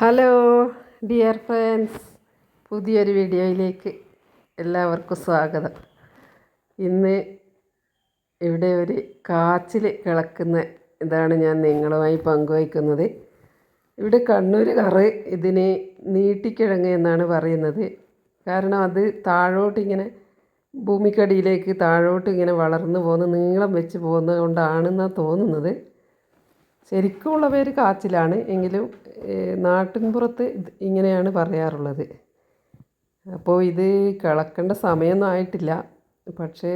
Hello dear friends, പുതിയൊരു വീഡിയോയിലേക്ക് എല്ലാവർക്കും സ്വാഗതം. ഇന്ന് ഇവിടെ ഒരു കാച്ചിൽ കിളക്കുന്ന ഇതാണ് ഞാൻ നിങ്ങളുമായി പങ്കുവയ്ക്കുന്നത്. ഇവിടെ കണ്ണൂരുകാർ ഇതിന് നീട്ടിക്കിഴങ്ങ് എന്നാണ് പറയുന്നത്. കാരണം അത് താഴോട്ടിങ്ങനെ ഭൂമിക്കടിയിലേക്ക് താഴോട്ട് ഇങ്ങനെ വളർന്നു പോകുന്ന നീളം വെച്ച് പോകുന്നത് കൊണ്ടാണെന്നാണ് തോന്നുന്നത്. ശരിക്കുമുള്ള പേര് കാച്ചിലാണ്, എങ്കിലും നാട്ടിൻപുറത്ത് ഇങ്ങനെയാണ് പറയാറുള്ളത്. അപ്പോൾ ഇത് കിളക്കേണ്ട സമയമൊന്നും ആയിട്ടില്ല. പക്ഷേ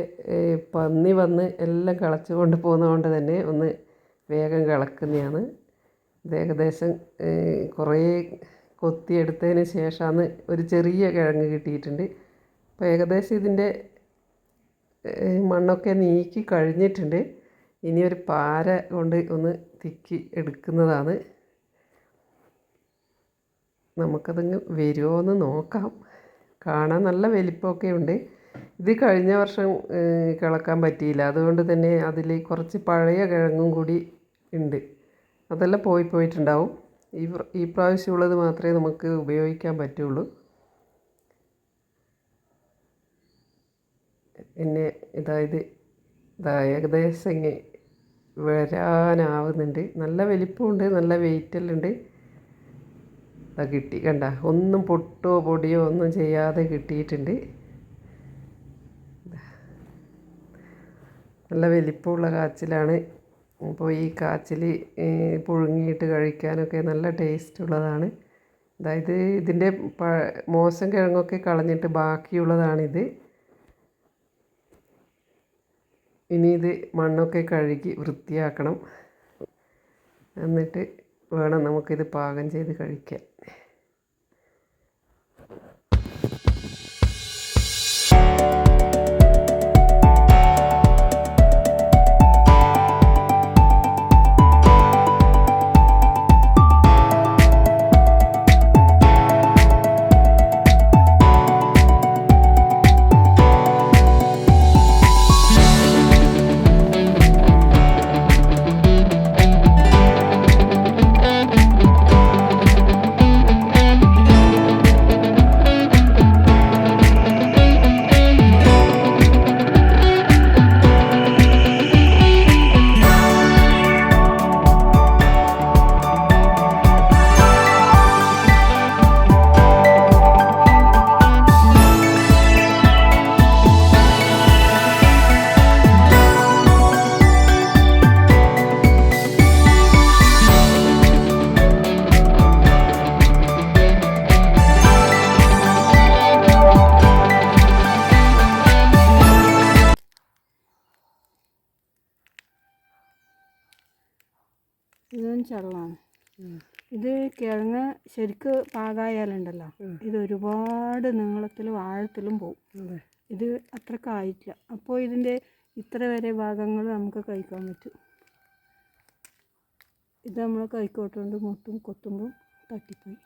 പന്നി വന്ന് എല്ലാം കിളച്ച് കൊണ്ട് പോകുന്നതുകൊണ്ട് തന്നെ ഒന്ന് വേഗം കിളക്കുന്നതാണ്. ഇത് ഏകദേശം കുറേ കൊത്തിയെടുത്തതിന് ശേഷമാണ് ഒരു ചെറിയ കിഴങ്ങ് കിട്ടിയിട്ടുണ്ട്. അപ്പോൾ ഏകദേശം ഇതിൻ്റെ മണ്ണൊക്കെ നീക്കി കഴിഞ്ഞിട്ടുണ്ട്. ഇനി ഒരു പാര കൊണ്ട് ഒന്ന് തിക്കി എടുക്കുന്നതാണ്. നമുക്കതങ്ങ് വരുമോ എന്ന് നോക്കാം. കാണാൻ നല്ല വലിപ്പമൊക്കെ ഉണ്ട്. ഇത് കഴിഞ്ഞ വർഷം കിളക്കാൻ പറ്റിയില്ല, അതുകൊണ്ട് തന്നെ അതിൽ കുറച്ച് പഴയ കിഴങ്ങും കൂടി ഉണ്ട്. അതെല്ലാം പോയിട്ടുണ്ടാവും. ഈ പ്രാവശ്യമുള്ളത് മാത്രമേ നമുക്ക് ഉപയോഗിക്കാൻ പറ്റുള്ളൂ. പിന്നെ ഏകദേശം ഇങ്ങനെ വരാനാവുന്നുണ്ട്. നല്ല വലിപ്പമുണ്ട്, നല്ല വെയിറ്റെല്ലാം ഉണ്ട്. കിട്ടി, കണ്ട, ഒന്നും പൊട്ടോ പൊടിയോ ഒന്നും ചെയ്യാതെ കിട്ടിയിട്ടുണ്ട്. നല്ല വലിപ്പമുള്ള കാച്ചിലാണ്. അപ്പോൾ ഈ കാച്ചിൽ പുഴുങ്ങിയിട്ട് കഴിക്കാനൊക്കെ നല്ല ടേസ്റ്റ് ഉള്ളതാണ്. അതായത് ഇതിൻ്റെ മോശം കിഴങ്ങൊക്കെ കളഞ്ഞിട്ട് ബാക്കിയുള്ളതാണിത്. ഇനി ഇത് മണ്ണൊക്കെ കഴുകി വൃത്തിയാക്കണം. എന്നിട്ട് വേണം നമുക്കിത് പാകം ചെയ്ത് കഴിക്കാൻ. ഇതും ചള്ളാണ്. ഇത് കിഴങ്ങ് ശരിക്ക് പാകായാലുണ്ടല്ലോ, ഇത് ഒരുപാട് നീളത്തിലും ആഴത്തിലും പോവും. ഇത് അത്രക്കായിട്ടില്ല. അപ്പോൾ ഇതിൻ്റെ ഇത്ര വരെ ഭാഗങ്ങൾ നമുക്ക് കഴിക്കാൻ പറ്റും. ഇത് നമ്മൾ കൈക്കോട്ടുകൊണ്ട് മുട്ടും കൊത്തുമ്പോൾ തട്ടിപ്പോയി.